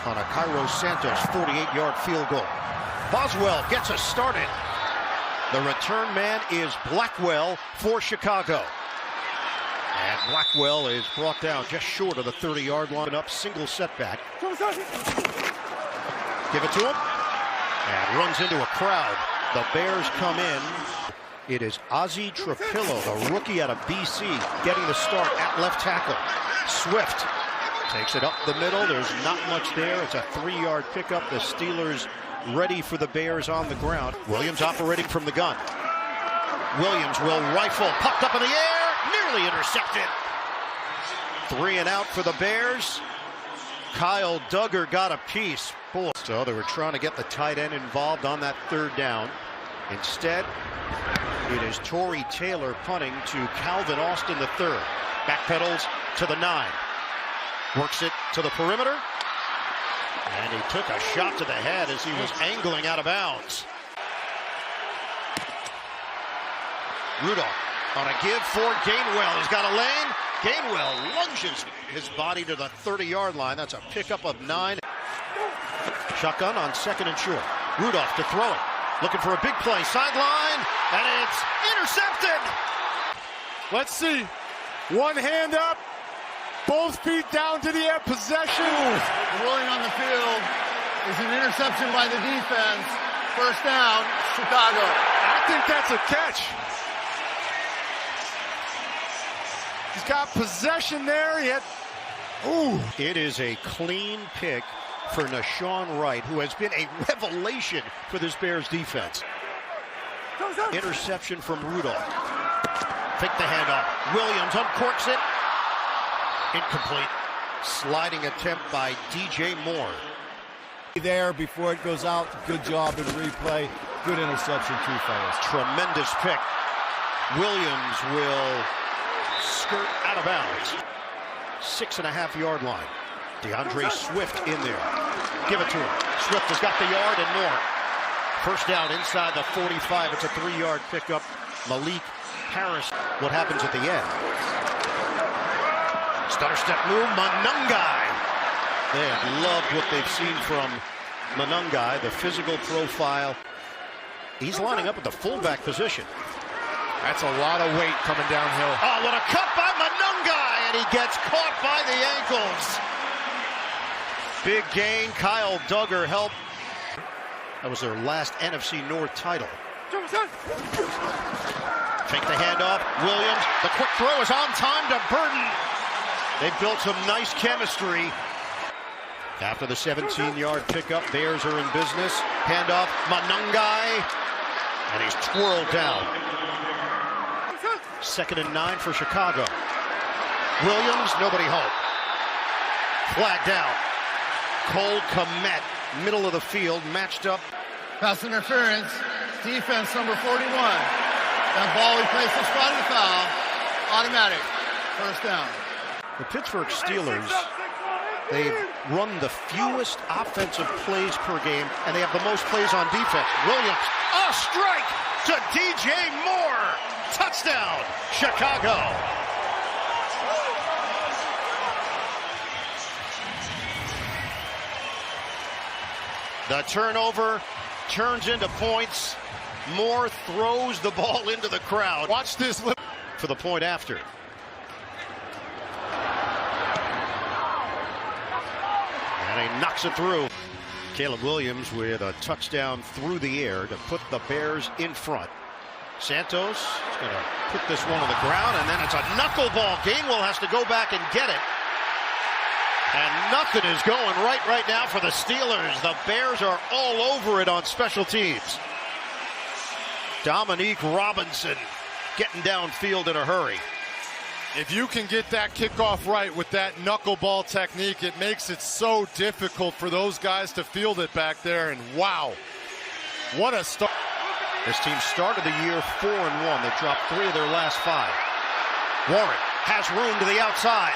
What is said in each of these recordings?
on a Cairo Santos 48-yard field goal. Boswell gets us started. The return man is Blackwell for Chicago. And Blackwell is brought down just short of the 30-yard line. Up single setback. Give it to him. And runs into a crowd. The Bears come in. It is Ozzie Trapillo, the rookie out of BC, getting the start at left tackle. Swift takes it up the middle. There's not much there. It's a 3-yard pickup. The Steelers ready for the Bears on the ground. Williams operating from the gun. Williams will rifle. Popped up in the air. Nearly intercepted. 3 and out for the Bears. Kyle Duggar got a piece. Boy. So they were trying to get the tight end involved on that 3rd down. Instead, it is Torrey Taylor punting to Calvin Austin III. Backpedals to the 9. Works it to the perimeter. And he took a shot to the head as he was angling out of bounds. Rudolph on a give for Gainwell. He's got a lane. Gainwell lunges his body to the 30-yard line. That's a pickup of 9. Shotgun on 2nd and short. Rudolph to throw it. Looking for a big play. Sideline. And it's intercepted. Let's see. One hand up. Both feet down to the air. Possession. The ruling on the field is an interception by the defense. 1st down, Chicago. I think that's a catch. He's got possession there. He had. Ooh. It is a clean pick for Nashawn Wright, who has been a revelation for this Bears defense. Interception from Rudolph. Take the handoff. Williams uncorks it. Incomplete. Sliding attempt by DJ Moore. There before it goes out. Good job in replay. Good interception too, fellas. Tremendous pick. Williams will skirt out of bounds. 6.5-yard line. DeAndre Swift in there. Give it to him. Swift has got the yard and more. 1st down inside the 45. It's a 3-yard pickup. Malik Harris. What happens at the end? Stutter step move. Manungai. They have loved what they've seen from Manungai. The physical profile. He's lining up at the fullback position. That's a lot of weight coming downhill. Oh, what a cut by Manungai. And he gets caught by the ankles. Big gain. Kyle Duggar helped. That was their last NFC North title. Take the handoff. Williams. The quick throw is on time to Burton. They've built some nice chemistry. After the 17-yard pickup, Bears are in business. Handoff. Manungai. And he's twirled down. 2nd and 9 for Chicago. Williams. Nobody home. Flag down. Cole Kmet, middle of the field, matched up. Pass interference, defense number 41. That ball replaces spot of the foul. Automatic. 1st down. The Pittsburgh Steelers, they've run the fewest offensive plays per game, and they have the most plays on defense. Williams, a strike to DJ Moore. Touchdown, Chicago. The turnover turns into points. Moore throws the ball into the crowd. Watch this for the point after. And he knocks it through. Caleb Williams with a touchdown through the air to put the Bears in front. Santos is going to put this one on the ground, and then it's a knuckleball. Gainwell has to go back and get it. And nothing is going right now for the Steelers. The Bears are all over it on special teams. Dominique Robinson getting downfield in a hurry. If you can get that kickoff right with that knuckleball technique, it makes it so difficult for those guys to field it back there. And wow, what a start. This team started the year 4-1. They dropped 3 of their last 5. Warren has room to the outside.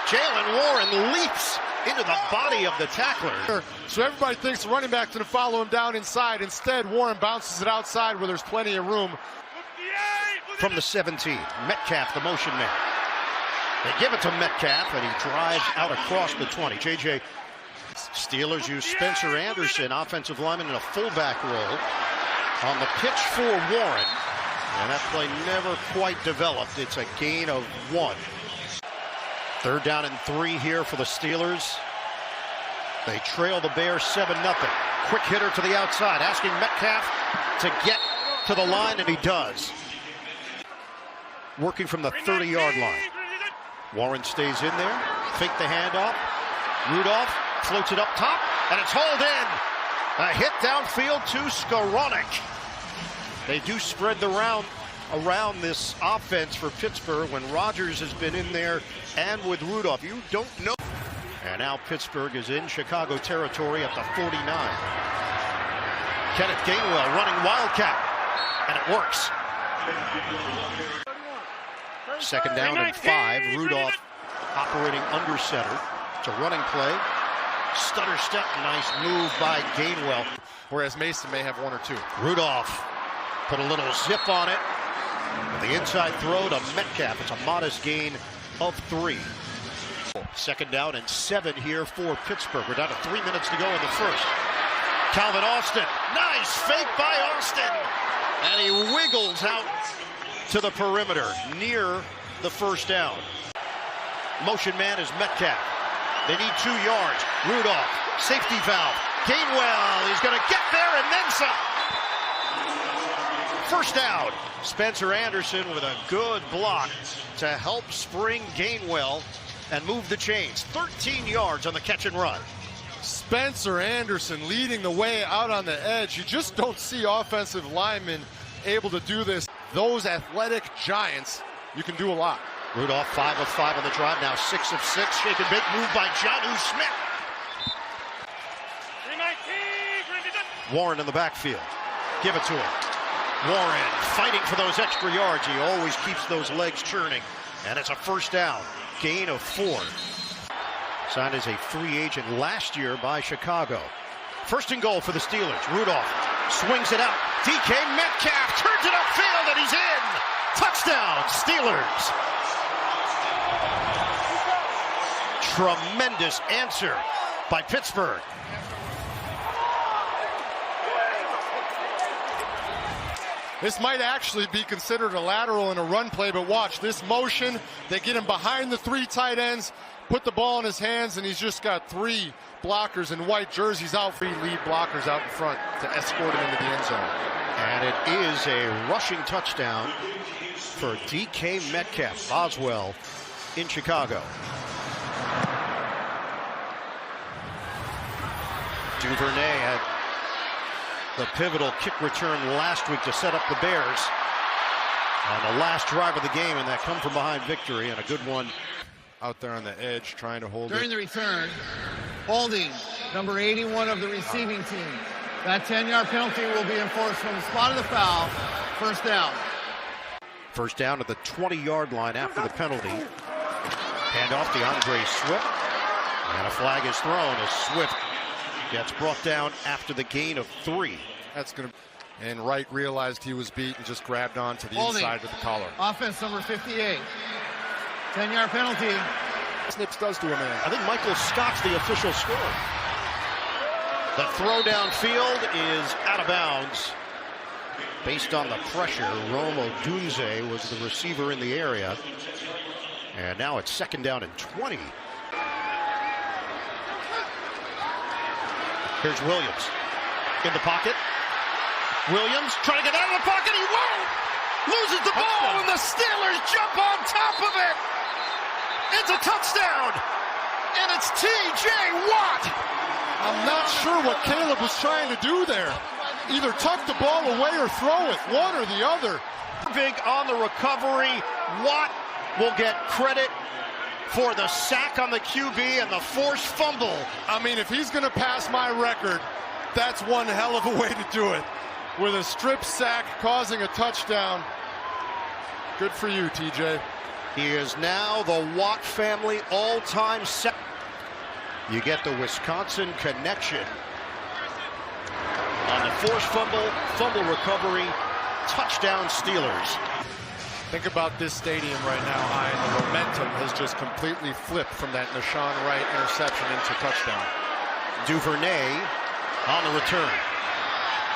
Jalen Warren leaps into the body of the tackler. So everybody thinks the running back's going to follow him down inside. Instead, Warren bounces it outside where there's plenty of room. From the 17, Metcalf, the motion man. They give it to Metcalf, and he drives out across the 20. JJ. Steelers use Spencer Anderson, offensive lineman, in a fullback role on the pitch for Warren. And that play never quite developed. It's a gain of 1. 3rd down and 3 here for the Steelers. They trail the Bears 7-0. Quick hitter to the outside, asking Metcalf to get to the line, and he does. Working from the 30-yard line. Warren stays in there. Fake the handoff. Rudolph floats it up top, and it's hauled in. A hit downfield to Skowronek. They do spread the round around this offense for Pittsburgh when Rodgers has been in there and with Rudolph. You don't know. And now Pittsburgh is in Chicago territory at the 49. Kenneth Gainwell running Wildcat, and it works. 2nd down and 5. Rudolph operating under center. It's a running play. Stutter step, nice move by Gainwell. Whereas Mason may have 1 or 2. Rudolph put a little zip on it. The inside throw to Metcalf. It's a modest gain of 3. 2nd down and 7 here for Pittsburgh. We're down to 3 minutes to go in the first. Calvin Austin. Nice fake by Austin. And he wiggles out to the perimeter near the 1st down. Motion man is Metcalf. They need 2 yards. Rudolph, safety valve. Gainwell, he's going to get there and then some. 1st down. Spencer Anderson with a good block to help spring Gainwell and move the chains. 13 yards on the catch and run. Spencer Anderson leading the way out on the edge. You just don't see offensive linemen able to do this. Those athletic giants, you can do a lot. Rudolph 5 of 5 on the drive, now 6 of 6. Shake and bake move by Jonnu Smith. Warren in the backfield. Give it to him. Warren fighting for those extra yards. He always keeps those legs churning. And it's a 1st down. Gain of 4. Signed as a free agent last year by Chicago. 1st and goal for the Steelers. Rudolph swings it out. DK Metcalf turns it upfield and he's in. Touchdown, Steelers. Tremendous answer by Pittsburgh. This might actually be considered a lateral in a run play, but watch this motion. They get him behind the 3 tight ends, put the ball in his hands, and he's just got 3 blockers in white jerseys out. 3 lead blockers out in front to escort him into the end zone. And it is a rushing touchdown for DK Metcalf. Boswell in Chicago. Duvernay had the pivotal kick return last week to set up the Bears on the last drive of the game, and that come from behind victory, and a good one out there on the edge trying to hold During it. the return, holding number 81 of the receiving team. That 10-yard penalty will be enforced from the spot of the foul. 1st down. 1st down at the 20-yard line after the penalty. Hand off to Andre Swift, and a flag is thrown as Swift gets brought down after the gain of 3. That's going to. And Wright realized he was beat and just grabbed on to the inside of the collar. Offense number 58. 10-yard penalty. Snips does to a man. I think Michael Scott's the official score. The throw downfield is out of bounds. Based on the pressure, Rome Odunze was the receiver in the area. And now it's 2nd down and 20. Here's Williams in the pocket. Williams trying to get out of the pocket. He won't. Loses the ball, and the Steelers jump on top of it. It's a touchdown, and it's T.J. Watt. I'm not sure what Caleb was trying to do there. Either tuck the ball away or throw it, one or the other. Big on the recovery. Watt will get credit for the sack on the QB and the forced fumble. I mean, if he's going to pass my record, that's one hell of a way to do it. With a strip sack causing a touchdown. Good for you, TJ. He is now the Watt family all-time set. You get the Wisconsin connection. On the forced fumble recovery, touchdown Steelers. Think about this stadium right now, Hein. The momentum has just completely flipped from that Nashawn Wright interception into touchdown. Duvernay on the return.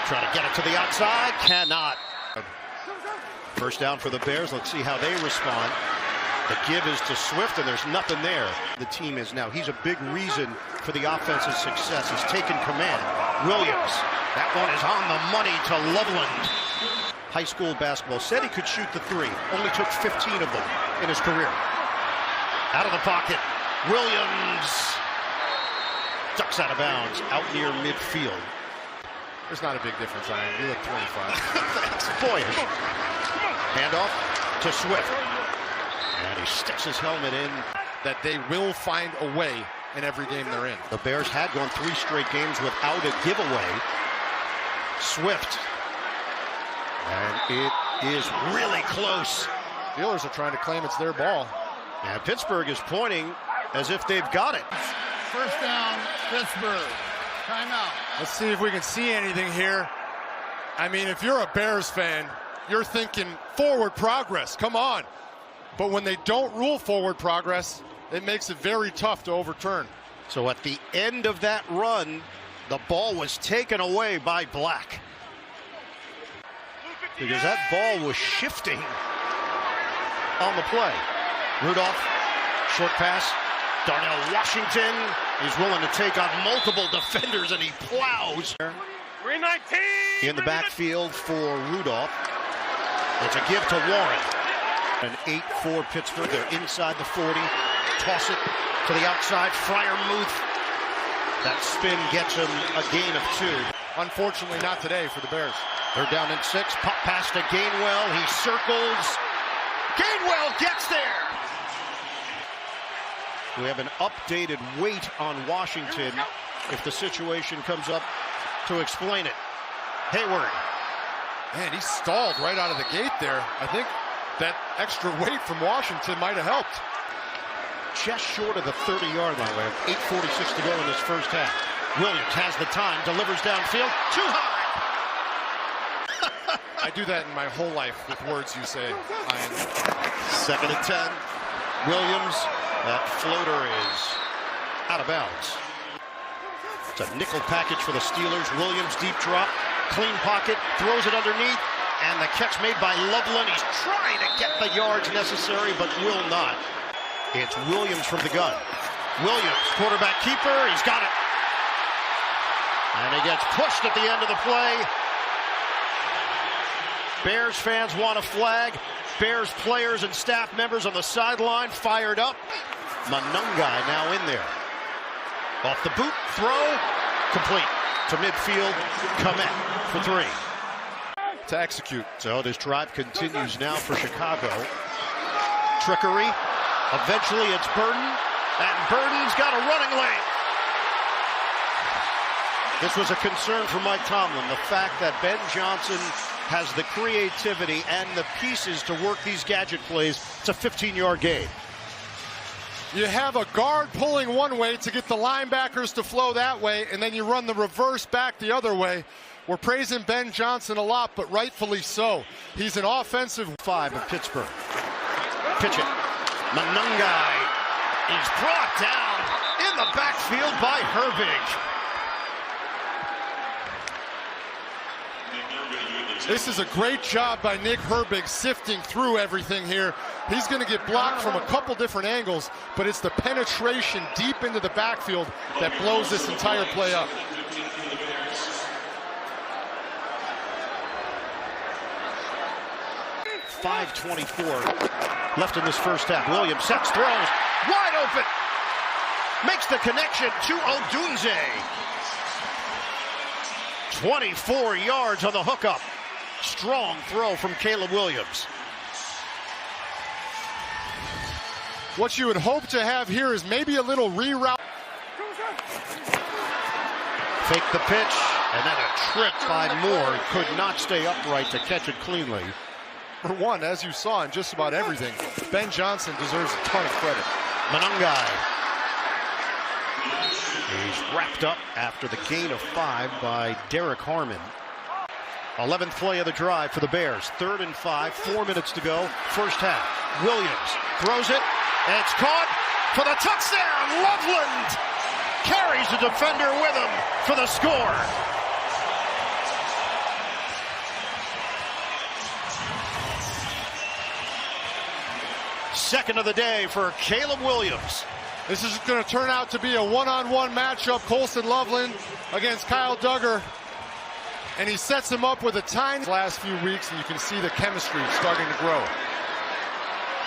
Trying to get it to the outside, cannot. First down for the Bears. Let's see how they respond. The give is to Swift, and there's nothing there. The team is now. He's a big reason for the offense's success. He's taken command. Williams, that one is on the money to Loveland. High school basketball, said he could shoot the three. Only took 15 of them in his career. Out of the pocket, Williams ducks out of bounds, out near midfield. There's not a big difference, Ian. You look 25. That's boyish. Handoff to Swift. And he sticks his helmet in. That they will find a way in every game they're in. The Bears had gone 3 straight games without a giveaway. Swift. And it is really close. Steelers are trying to claim it's their ball. And Pittsburgh is pointing as if they've got it. First down, Pittsburgh. Timeout. Let's see if we can see anything here. I mean, if you're a Bears fan, you're thinking forward progress. Come on. But when they don't rule forward progress, it makes it very tough to overturn. So at the end of that run, the ball was taken away by Black. Because that ball was shifting on the play. Rudolph, short pass. Darnell Washington is willing to take on multiple defenders, and he plows. 319 In the backfield for Rudolph. It's a give to Warren. An 8-4 Pittsburgh. They're inside the 40. Toss it to the outside. Freiermuth. That spin gets him a gain of 2. Unfortunately, not today for the Bears. They're down in 6. Pop pass to Gainwell. He circles. Gainwell gets there. We have an updated weight on Washington if the situation comes up to explain it. Hayward. Man, he stalled right out of the gate there. I think that extra weight from Washington might have helped. Just short of the 30-yard line. We have 8:46 to go in this first half. Williams has the time, delivers downfield. Too high. I do that in my whole life with words you say. Second and 10. Williams, that floater is out of bounds. It's a nickel package for the Steelers. Williams deep drop, clean pocket, throws it underneath, and the catch made by Loveland. He's trying to get the yards necessary, but will not. It's Williams from the gun. Williams, quarterback keeper, he's got it. And he gets pushed at the end of the play. Bears fans want a flag. Bears players and staff members on the sideline fired up. Manungai now in there. Off the boot, throw, complete to midfield. Komet for 3. To execute. So this drive continues now for Chicago. Trickery. Eventually it's Burden. And Burden's got a running lane. This was a concern for Mike Tomlin. The fact that Ben Johnson has the creativity and the pieces to work these gadget plays. It's a 15-yard gain. You have a guard pulling one way to get the linebackers to flow that way, and then you run the reverse back the other way. We're praising Ben Johnson a lot, but rightfully so. He's an offensive 5 of Pittsburgh. Pitch it. Manungai is brought down in the backfield by Herbig. This is a great job by Nick Herbig sifting through everything here. He's going to get blocked from a couple different angles, but it's the penetration deep into the backfield that blows this entire play up. .524 left in this first half. Williams sets, throws, wide open. Makes the connection to Odunze. 24 yards on the hookup. Strong throw from Caleb Williams. What you would hope to have here is maybe a little reroute. Fake the pitch, and then a trip by Moore. Could not stay upright to catch it cleanly. For one, as you saw in just about everything, Ben Johnson deserves a ton of credit. Manungai. He's wrapped up after the gain of 5 by Derek Harmon. 11th play of the drive for the Bears. 3rd and 5, 4 minutes to go. First half. Williams throws it, and it's caught for the touchdown. Loveland carries There's a defender with him for the score. Second of the day for Caleb Williams. This is going to turn out to be a one-on-one matchup. Colson Loveland against Kyle Duggar. And he sets him up with a tiny last few weeks, and you can see the chemistry starting to grow.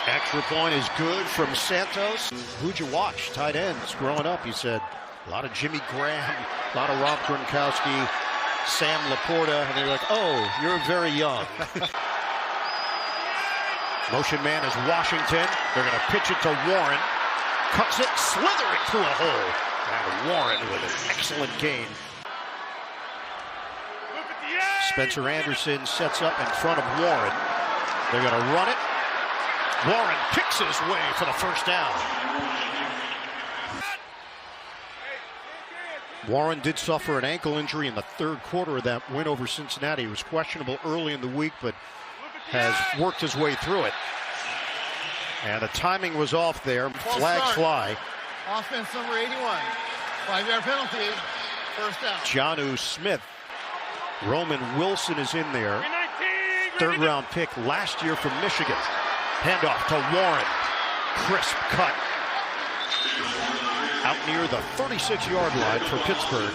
Extra point is good from Santos. Who'd you watch? Tight ends growing up, he said. A lot of Jimmy Graham, a lot of Rob Gronkowski, Sam Laporta, and they're like, oh, you're very young. Motion man is Washington. They're going to pitch it to Warren. Cuts it, slithering through a hole. And Warren with an excellent gain. Spencer Anderson sets up in front of Warren. They're going to run it. Warren picks his way for the first down. Warren did suffer an ankle injury in the third quarter of that win over Cincinnati. He was questionable early in the week, but has worked his way through it. And the timing was off there. Flags fly. Offense number 81. 5-yard penalty. First down. Jonnu Smith. Roman Wilson is in there. Third round pick last year from Michigan. Handoff to Warren. Crisp cut. Out near the 36-yard line for Pittsburgh.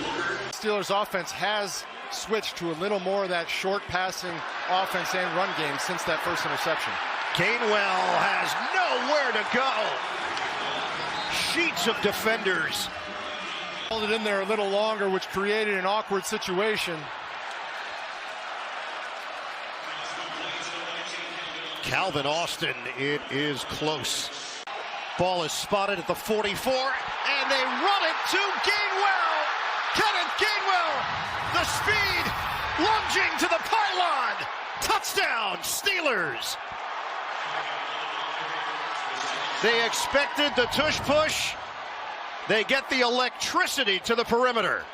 Steelers offense has switched to a little more of that short passing offense and run game since that first interception. Gainwell has nowhere to go. Sheets of defenders. Held it in there a little longer, which created an awkward situation. Calvin Austin, it is close. Ball is spotted at the 44, and they run it to Gainwell. Kenneth Gainwell, the speed, lunging to the pylon. Touchdown, Steelers. They expected the tush push. They get the electricity to the perimeter.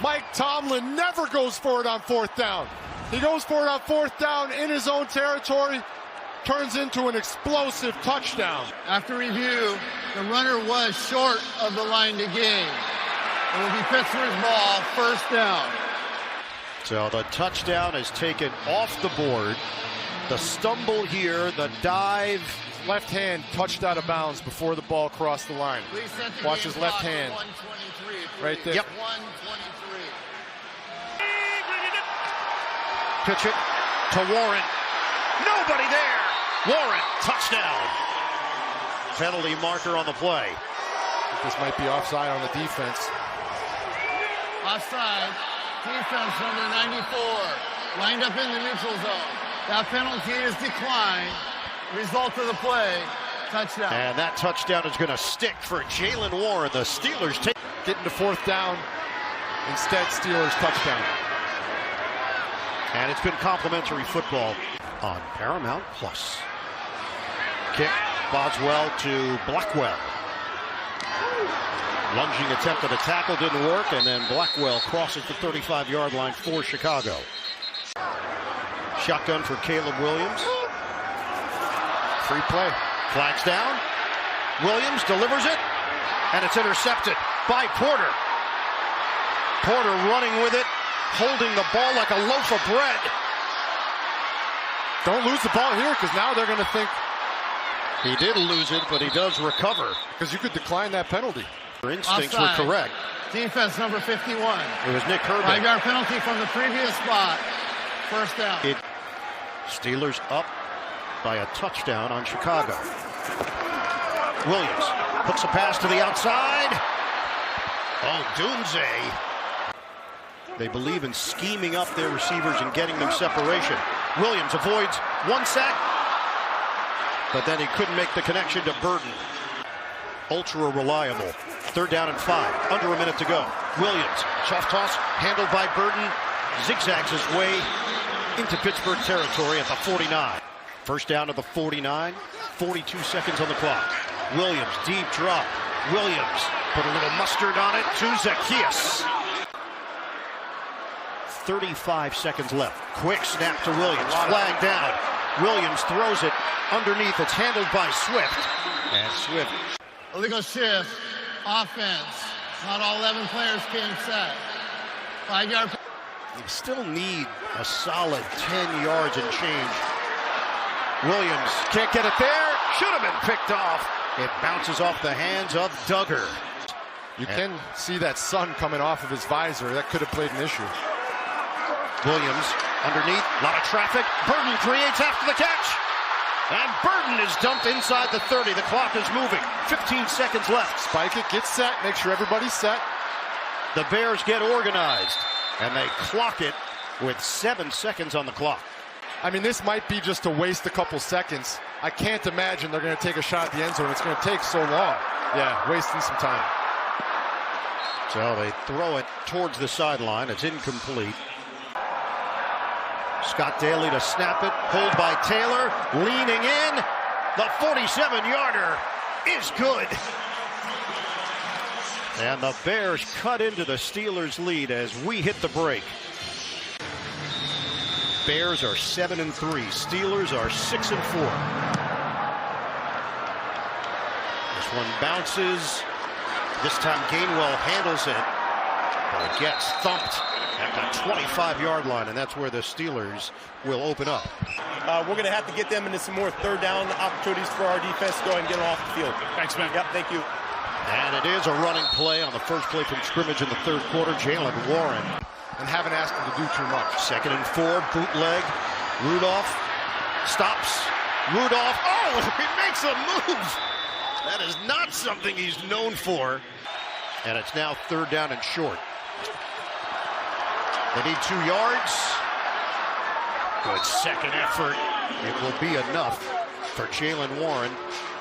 Mike Tomlin never goes for it on fourth down. He goes for it on fourth down in his own territory. Turns into an explosive touchdown. After review, the runner was short of the line to gain. It will be Pittsburgh's ball, first down. So the touchdown is taken off the board. The stumble here, the dive. Left hand touched out of bounds before the ball crossed the line. Watch his left hand. Right there. Yep. 123. Pitch it to Warren. Nobody there. Warren, touchdown. Penalty marker on the play. This might be offside on the defense. Offside. Defense number 94. Lined up in the neutral zone. That penalty is declined. Result of the play, touchdown. And that touchdown is going to stick for Jalen Warren. The Steelers take. Getting to fourth down. Instead, Steelers touchdown. And it's been complimentary football on Paramount Plus. Kick, Boswell to Blackwell. Lunging attempt at a tackle didn't work, and then Blackwell crosses the 35-yard line for Chicago. Shotgun for Caleb Williams. Free play. Flags down. Williams delivers it, and it's intercepted by Porter. Porter running with it, holding the ball like a loaf of bread. Don't lose the ball here, because now they're going to think he did lose it, but he does recover. Because you could decline that penalty. Your instincts Offside. were correct. Defense number 51. It was Nick Herbert. 5-yard penalty from the previous spot. First down. Steelers up by a touchdown on Chicago. Williams puts a pass to the outside. Oh, Dunze. They believe in scheming up their receivers and getting them separation. Williams avoids one sack, but then he couldn't make the connection to Burton. Ultra reliable. Third down and 5. Under a minute to go. Williams, soft toss, handled by Burton. Zigzags his way into Pittsburgh territory at the 49. First down to the 49. 42 seconds on the clock. Williams, deep drop. Williams put a little mustard on it to Zacchaeus. 35 seconds left. Quick snap to Williams. Flag down. Williams throws it underneath. It's handled by Swift. And Swift. Illegal shift. Offense. Not all 11 players came set. 5-yard. You still need a solid 10 yards and change. Williams can't get it there. Should have been picked off. It bounces off the hands of Duggar. You can see that sun coming off of his visor. That could have played an issue. Williams underneath, a lot of traffic. Burden creates after the catch. And Burden is dumped inside the 30. The clock is moving. 15 seconds left. Spike it, get set, make sure everybody's set. The Bears get organized, and they clock it with 7 seconds on the clock. I mean, this might be just to waste a couple seconds. I can't imagine they're going to take a shot at the end zone. It's going to take so long. Yeah, wasting some time. So they throw it towards the sideline. It's incomplete. Scott Daly to snap it. Pulled by Taylor. Leaning in. The 47-yarder is good. And the Bears cut into the Steelers' lead as we hit the break. Bears are 7-3. Steelers are 6-4. This one bounces. This time Gainwell handles it. But it gets thumped at the 25-yard line, and that's where the Steelers will open up. We're going to have to get them into some more third down opportunities for our defense to go and get them off the field. Thanks, man. Yep, thank you. And it is a running play on the first play from scrimmage in the third quarter. Jalen Warren. And haven't asked him to do too much. 2nd and 4, bootleg. Rudolph stops. Rudolph, oh, he makes a move. That is not something he's known for. And it's now 3rd down and short. They need 2 yards. Good second effort. It will be enough for Jalen Warren.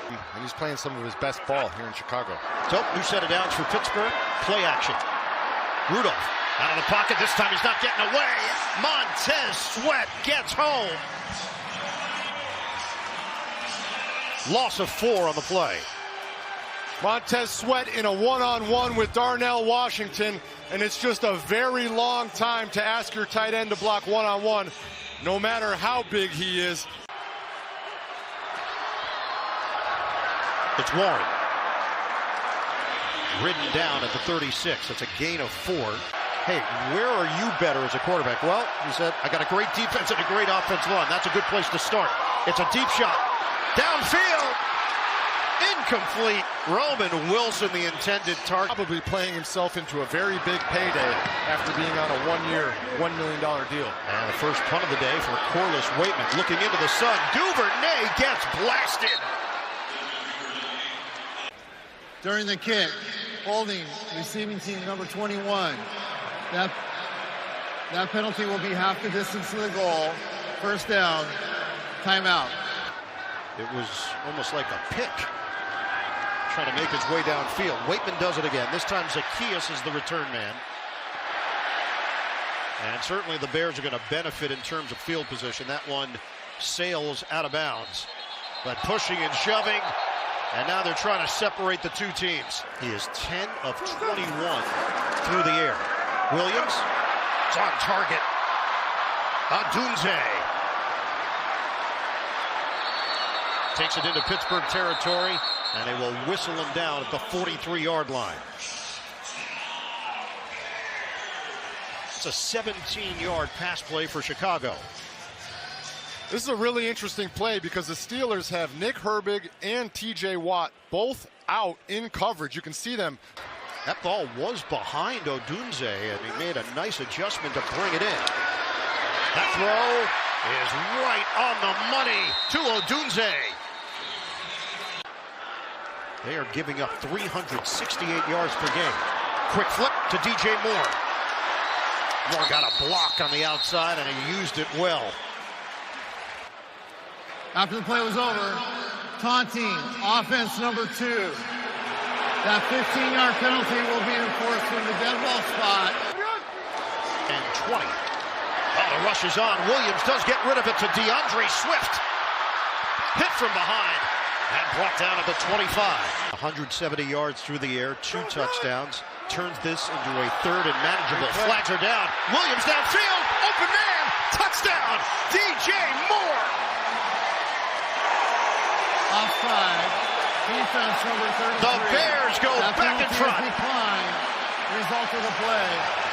And he's playing some of his best ball here in Chicago. So, new set of downs for Pittsburgh. Play action. Rudolph out of the pocket. This time he's not getting away. Montez Sweat gets home. Loss of 4 on the play. Montez Sweat in a one-on-one with Darnell Washington, and it's just a very long time to ask your tight end to block one-on-one, no matter how big he is. It's Warren. Ridden down at the 36. That's a gain of 4. Hey, where are you better as a quarterback? Well, he said, I got a great defense and a great offensive line. That's a good place to start. It's a deep shot. Downfield. Incomplete. Roman Wilson, the intended target. Probably playing himself into a very big payday after being on a one-year, $1 million deal. And the first punt of the day for Corliss Waitman. Looking into the sun. Duvernay gets blasted. During the kick, holding receiving team number 21. That penalty will be half the distance to the goal. 1st down. Timeout. It was almost like a pick. Trying to make his way downfield. Waitman does it again. This time Zacchaeus is the return man. And certainly the Bears are going to benefit in terms of field position. That one sails out of bounds. But pushing and shoving. And now they're trying to separate the two teams. He is 10 of 21 through the air. Williams, it's on target. Adunze takes it into Pittsburgh territory, and they will whistle him down at the 43-yard line. It's a 17-yard pass play for Chicago. This is a really interesting play because the Steelers have Nick Herbig and TJ Watt both out in coverage. You can see them. That ball was behind Odunze, and he made a nice adjustment to bring it in. That throw is right on the money to Odunze. They are giving up 368 yards per game. Quick flip to DJ Moore. Moore got a block on the outside, and he used it well. After the play was over, taunting, offense number 2. That 15-yard penalty will be enforced from the dead ball spot. And 20. Oh, the rush is on. Williams does get rid of it to DeAndre Swift. Hit from behind and brought down at the 25. 170 yards through the air, 2 touchdowns. Turns this into a 3rd and manageable. Flags are down. Williams downfield. Open man. Touchdown. DJ Moore. Offside. Defense number 33. The Bears go back in front. Decline. Result of the play,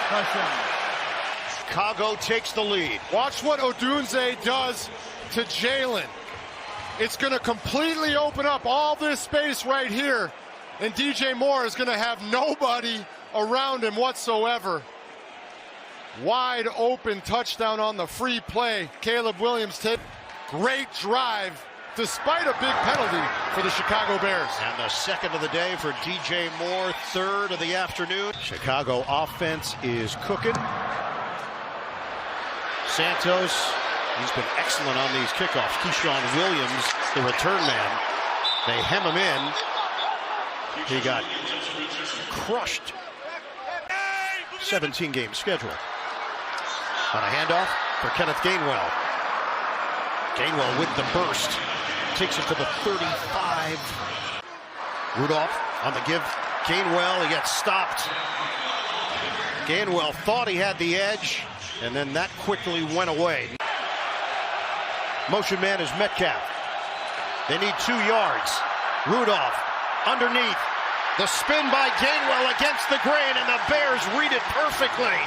touchdown. Chicago takes the lead. Watch what Odunze does to Jalen. It's going to completely open up all this space right here, and DJ Moore is going to have nobody around him whatsoever. Wide open touchdown on the free play. Caleb Williams take great drive despite a big penalty for the Chicago Bears. And the second of the day for DJ Moore, third of the afternoon. Chicago offense is cooking. Santos, he's been excellent on these kickoffs. Keyshawn Williams, the return man. They hem him in. He got crushed. 17-game schedule. On a handoff for Kenneth Gainwell. Gainwell with the burst. Takes it to the 35. Rudolph on the give. Gainwell, he gets stopped. Gainwell thought he had the edge, and then that quickly went away. Motion man is Metcalf. They need 2 yards. Rudolph underneath. The spin by Gainwell against the grain, and the Bears read it perfectly.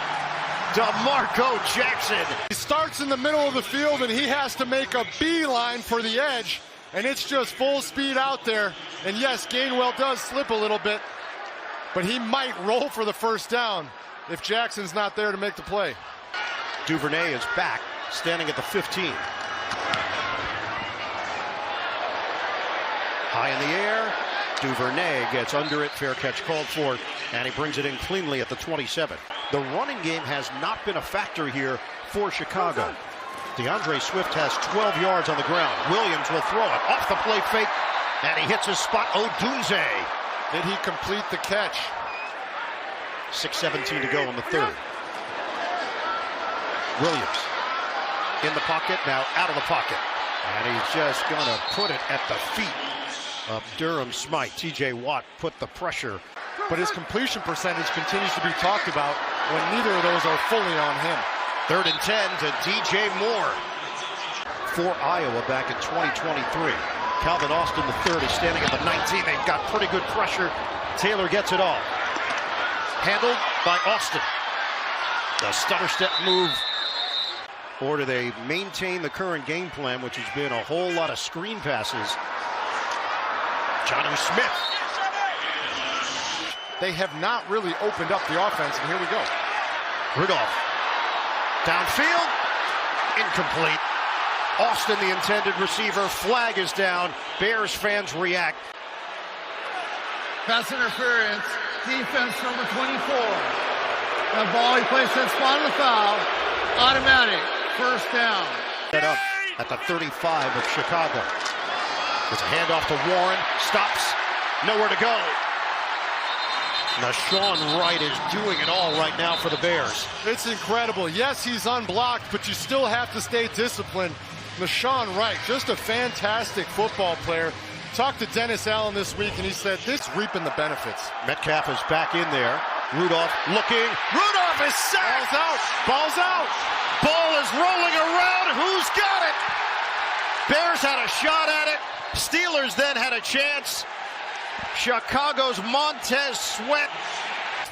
DeMarco Jackson. He starts in the middle of the field, and he has to make a beeline for the edge, and it's just full speed out there. And yes, Gainwell does slip a little bit, but he might roll for the first down if Jackson's not there to make the play. Duvernay is back, standing at the 15. High in the air. Duvernay gets under it, fair catch called for, and he brings it in cleanly at the 27. The running game has not been a factor here for Chicago. DeAndre Swift has 12 yards on the ground. Williams will throw it off the play fake, and he hits his spot. Odunze. Did he complete the catch? 6:17 to go in the third. Williams in the pocket, now out of the pocket, and he's just going to put it at the feet of Durham Smythe. TJ Watt put the pressure. But his completion percentage continues to be talked about when neither of those are fully on him. 3rd and 10 to DJ Moore. For Iowa back in 2023. Calvin Austin, the third, is standing at the 19. They've got pretty good pressure. Taylor gets it off. Handled by Austin. The stutter step move. Or do they maintain the current game plan, which has been a whole lot of screen passes? Jonnu Smith. They have not really opened up the offense, and here we go. Rudolph. Downfield. Incomplete. Austin, the intended receiver. Flag is down. Bears fans react. Pass interference. Defense number 24. That ball, he placed that spot on the foul. Automatic. First down. Set up at the 35 of Chicago. It's a handoff to Warren. Stops. Nowhere to go. Nashawn Wright is doing it all right now for the Bears. It's incredible. Yes, he's unblocked, but you still have to stay disciplined. Nashawn Wright, just a fantastic football player. Talked to Dennis Allen this week, and he said this is reaping the benefits. Metcalf is back in there. Rudolph looking. Rudolph is sacked. Ball's out. Ball's out. Ball is rolling around. Who's got it? Bears had a shot at it. Steelers then had a chance. Chicago's Montez Sweat.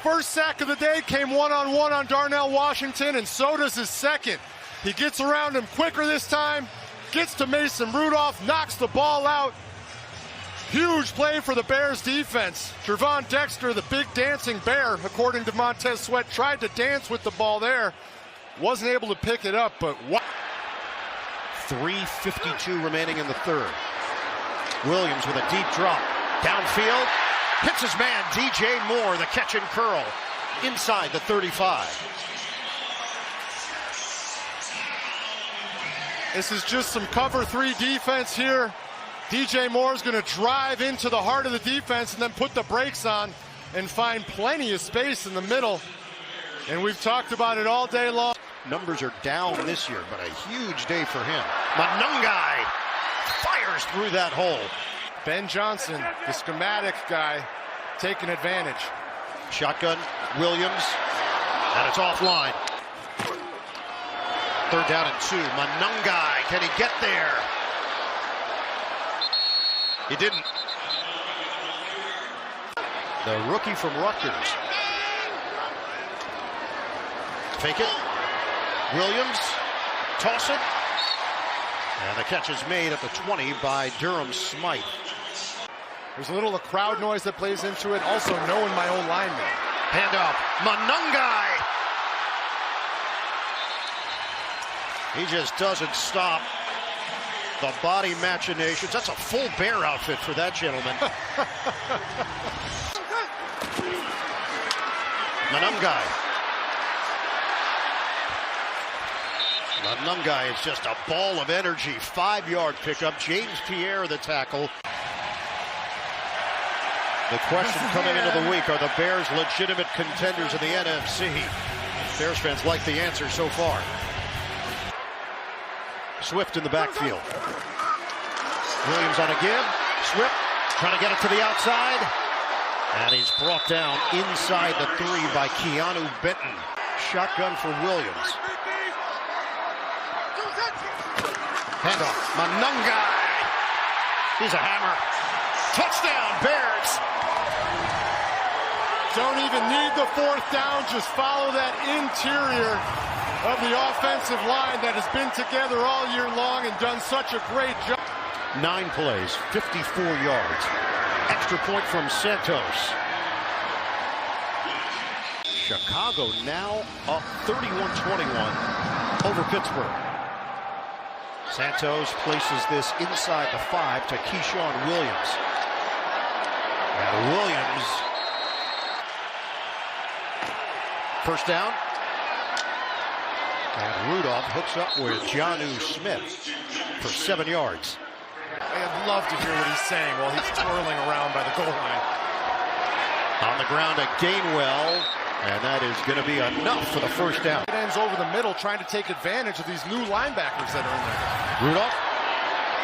First sack of the day came one-on-one on Darnell Washington, and so does his second. He gets around him quicker this time, gets to Mason Rudolph, knocks the ball out. Huge play for the Bears defense. Trevon Dexter, the big dancing bear, according to Montez Sweat, tried to dance with the ball there. Wasn't able to pick it up, but what? 3:52 remaining in the third. Williams with a deep drop. Downfield. Hits his man, DJ Moore, the catch and curl. Inside the 35. This is just some cover 3 defense here. DJ Moore's going to drive into the heart of the defense and then put the brakes on and find plenty of space in the middle. And we've talked about it all day long. Numbers are down this year, but a huge day for him. Manungai fires through that hole. Ben Johnson, the schematic guy, taking advantage. Shotgun, Williams, and it's offline. 3rd down and 2. Manungai, can he get there? He didn't. The rookie from Rutgers. Fake it. Williams, toss it. And the catch is made at the 20 by Durham Smythe. There's a little crowd noise that plays into it. Also knowing my own lineman. Handoff. Manungai. He just doesn't stop the body machinations. That's a full bear outfit for that gentleman. Manungai. Manungai is just a ball of energy. 5-yard pickup. James Pierre, the tackle. The question coming into the week, are the Bears legitimate contenders in the NFC? Bears fans like the answer so far. Swift in the backfield. Williams on a give. Swift trying to get it to the outside. And he's brought down inside the 3 by Keanu Benton. Shotgun for Williams. Handoff. Manungai. He's a hammer. Touchdown, Bears. Don't even need the 4th down. Just follow that interior of the offensive line that has been together all year long and done such a great job. 9 plays, 54 yards. Extra point from Santos. Chicago now up 31-21 over Pittsburgh. Santos places this inside the 5 to Keyshawn Williams. And Williams, first down. And Rudolph hooks up with Jonnu Smith for 7 yards. I'd love to hear what he's saying while he's twirling around by the goal line. On the ground at Gainwell, and that is going to be enough for the first down. It ends over the middle, trying to take advantage of these new linebackers that are in there. Rudolph,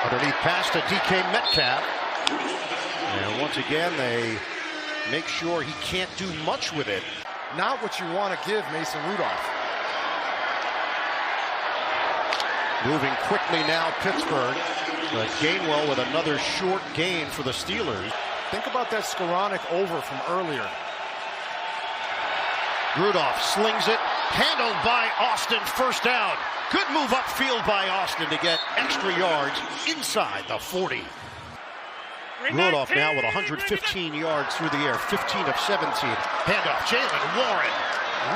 underneath pass to DK Metcalf. And once again, they make sure he can't do much with it. Not what you want to give Mason Rudolph. Moving quickly now, Pittsburgh. But Gainwell with another short gain for the Steelers. Think about that Skoranek over from earlier. Rudolph slings it, handled by Austin, first down. Good move upfield by Austin to get extra yards inside the 40. Rudolph now with 115 yards through the air, 15 of 17. Handoff, Jalen Warren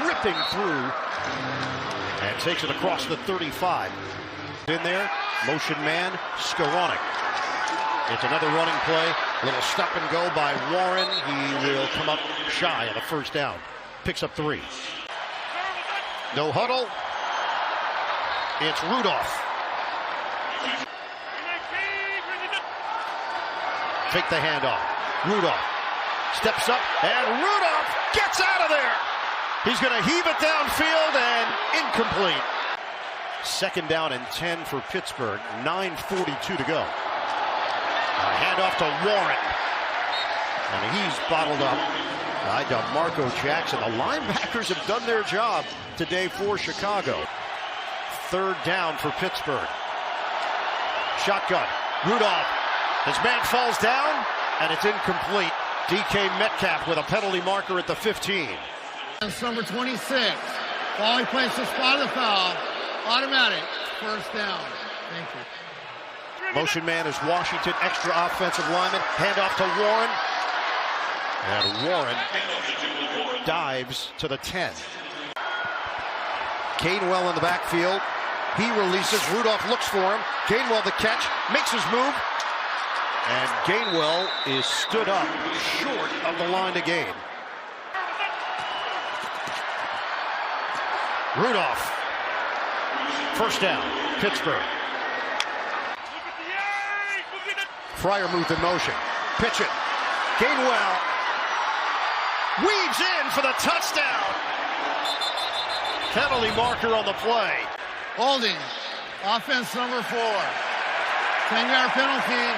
ripping through and takes it across the 35. In there, motion man, Skoranek. It's another running play, little stop and go by Warren. He will come up shy of the first down. Picks up 3. No huddle. It's Rudolph. Take the handoff. Rudolph steps up, and Rudolph gets out of there. He's going to heave it downfield and incomplete. Second down and 10 for Pittsburgh. 9:42 to go. A handoff to Warren. And he's bottled up by DeMarco Jackson. The linebackers have done their job today for Chicago. Third down for Pittsburgh. Shotgun. Rudolph. His man falls down, and it's incomplete. DK Metcalf with a penalty marker at the 15. That's number 26. While he plays the spot of the foul, automatic first down. Thank you. Motion man is Washington, extra offensive lineman. Handoff to Warren. And Warren dives to the 10. Gainwell in the backfield. He releases. Rudolph looks for him. Gainwell the catch. Makes his move. And Gainwell is stood up short of the line to gain. Rudolph. First down, Pittsburgh. Freiermuth in motion. Pitch it. Gainwell weaves in for the touchdown. Penalty marker on the play. Holding. Offense number 4. 10-yard penalty.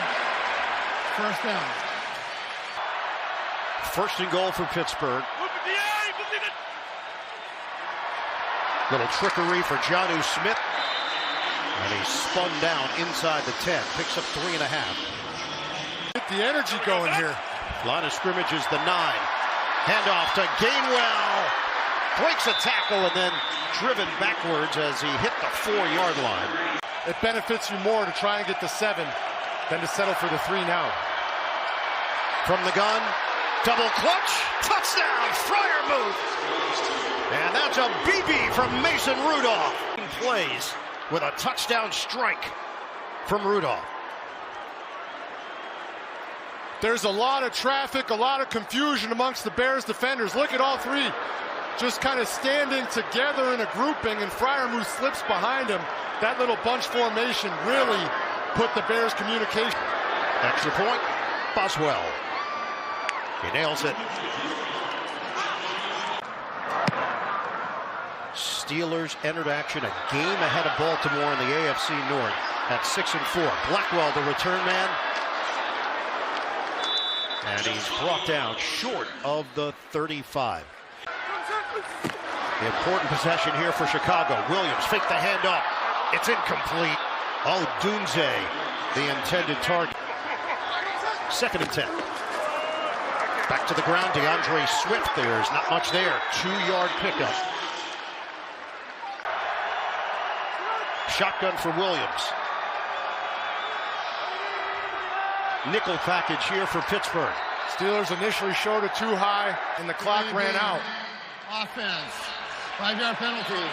First down. First and goal for Pittsburgh. Little trickery for Jonnu Smith. And he's spun down inside the 10. Picks up 3.5. Get the energy going here. Line of scrimmage is the 9. Handoff to Gainwell. Breaks a tackle. tackle and then driven backwards as he hit the 4-yard line. It benefits you more to try and get the 7 than to settle for the 3 now. From the gun, double clutch, touchdown, Freiermuth. And that's a BB from Mason Rudolph. Plays with a touchdown strike from Rudolph. There's a lot of traffic, a lot of confusion amongst the Bears defenders. Look at all 3 just kind of standing together in a grouping, and Freiermuth slips behind him. That little bunch formation really put the Bears' communication. Extra point, Boswell. He nails it. Steelers entered action a game ahead of Baltimore in the AFC North at 6-4. Blackwell, the return man. And he's brought down short of the 35. The important possession here for Chicago. Williams fake the handoff. It's incomplete. Oh, Dunze, the intended target. 2nd and 10. Back to the ground, DeAndre Swift. There's not much there. 2-yard pickup. Shotgun for Williams. Nickel package here for Pittsburgh. Steelers initially showed it too high, and the clock ran out. Offense. 5-yard penalty.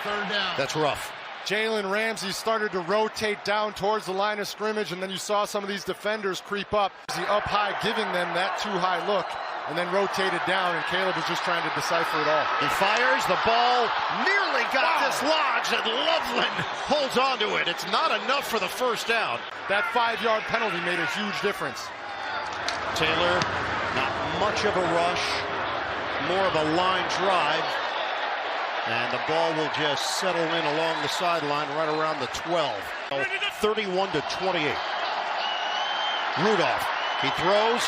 3rd down. That's rough. Jalen Ramsey started to rotate down towards the line of scrimmage, and then you saw some of these defenders creep up. He up high, giving them that too high look, and then rotated down, and Caleb was just trying to decipher it all. He fires, the ball nearly got dislodged, and Loveland holds on to it. It's not enough for the 1st down. That 5-yard penalty made a huge difference. Taylor, not much of a rush, more of a line drive. And the ball will just settle in along the sideline right around the 12. 31-28. Rudolph, he throws.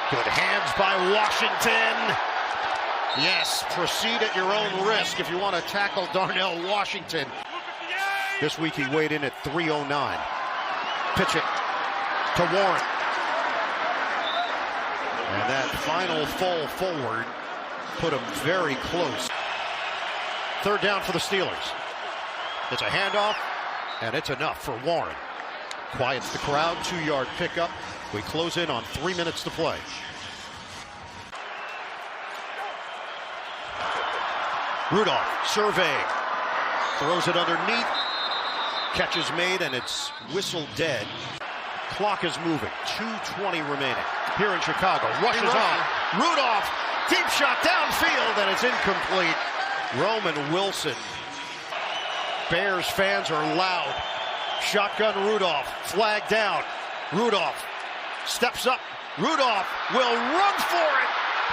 Good hands by Washington. Yes, proceed at your own risk if you want to tackle Darnell Washington. This week he weighed in at 309. Pitch it to Warren. And that final fall forward put him very close. 3rd down for the Steelers. It's a handoff, and it's enough for Warren. Quiets the crowd, 2-yard pickup. We close in on 3 minutes to play. Rudolph, survey. Throws it underneath. Catch is made, and it's whistled dead. Clock is moving. 2:20 remaining. Here in Chicago. Rushes on. Rudolph, deep shot downfield, and it's incomplete. Roman Wilson. Bears fans are loud. Shotgun Rudolph. Flag down. Rudolph steps up. Rudolph will run for it.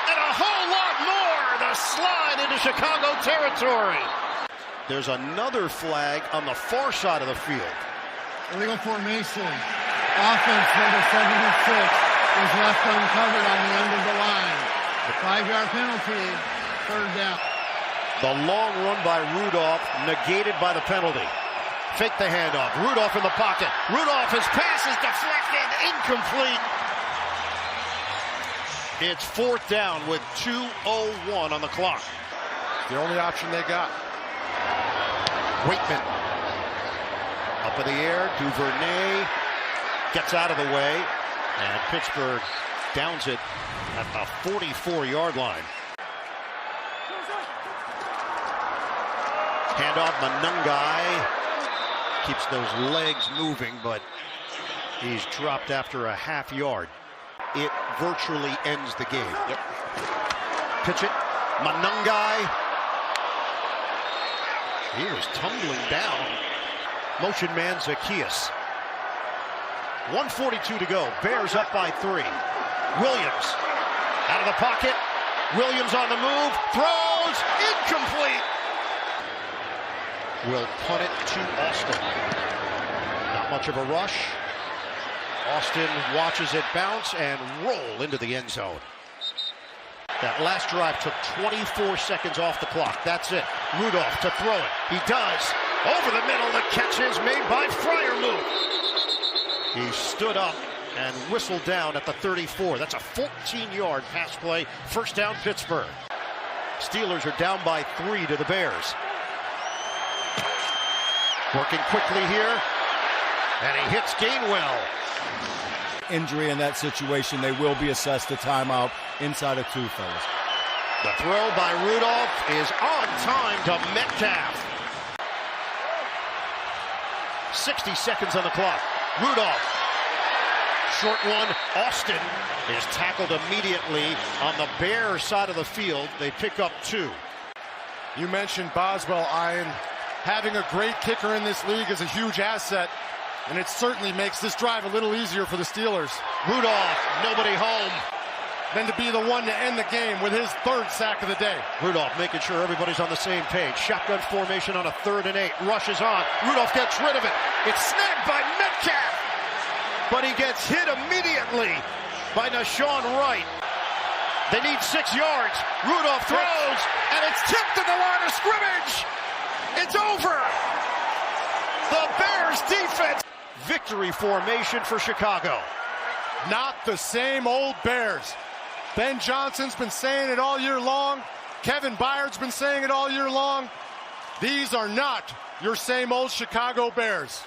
And a whole lot more. The slide into Chicago territory. There's another flag on the far side of the field. Illegal formation. Offense number 76 was left uncovered on the end of the line. The 5-yard penalty. 3rd down. The long run by Rudolph negated by the penalty. Fake the handoff. Rudolph in the pocket. Rudolph, his pass is deflected. Incomplete. It's 4th down with 2:01 on the clock. The only option they got. Waitman. Up in the air. Duvernay gets out of the way. And Pittsburgh downs it at the 44-yard line. Handoff, Manungai keeps those legs moving, but he's dropped after a half yard. It virtually ends the game. Yep. Pitch it, Manungai. He was tumbling down. Motion man Zacchaeus. 1:42 to go. Bears up by 3. Williams out of the pocket. Williams on the move. Throws. Incomplete. Will punt it to Austin. Not much of a rush. Austin watches it bounce and roll into the end zone. That last drive took 24 seconds off the clock. That's it. Rudolph to throw it. He does. Over the middle. The catch is made by Freiermuth. He stood up and whistled down at the 34. That's a 14-yard pass play. 1st down, Pittsburgh. Steelers are down by 3 to the Bears. Working quickly here, and he hits Gainwell. Injury in that situation, they will be assessed a timeout inside of 2, fellas. The throw by Rudolph is on time to Metcalf. 60 seconds on the clock. Rudolph. Short one. Austin is tackled immediately on the Bears side of the field. They pick up 2. You mentioned Boswell, Ian. Having a great kicker in this league is a huge asset, and it certainly makes this drive a little easier for the Steelers. Rudolph, nobody home. Then to be the one to end the game with his 3rd sack of the day. Rudolph making sure everybody's on the same page. Shotgun formation on a 3rd and 8. Rushes on. Rudolph gets rid of it. It's snagged by Metcalf. But he gets hit immediately by Nashawn Wright. They need 6 yards. Rudolph throws, and it's tipped at the line of scrimmage. It's over. The Bears defense. Victory formation for Chicago. Not the same old Bears. Ben Johnson's been saying it all year long. Kevin Byard's been saying it all year long. These are not your same old Chicago Bears.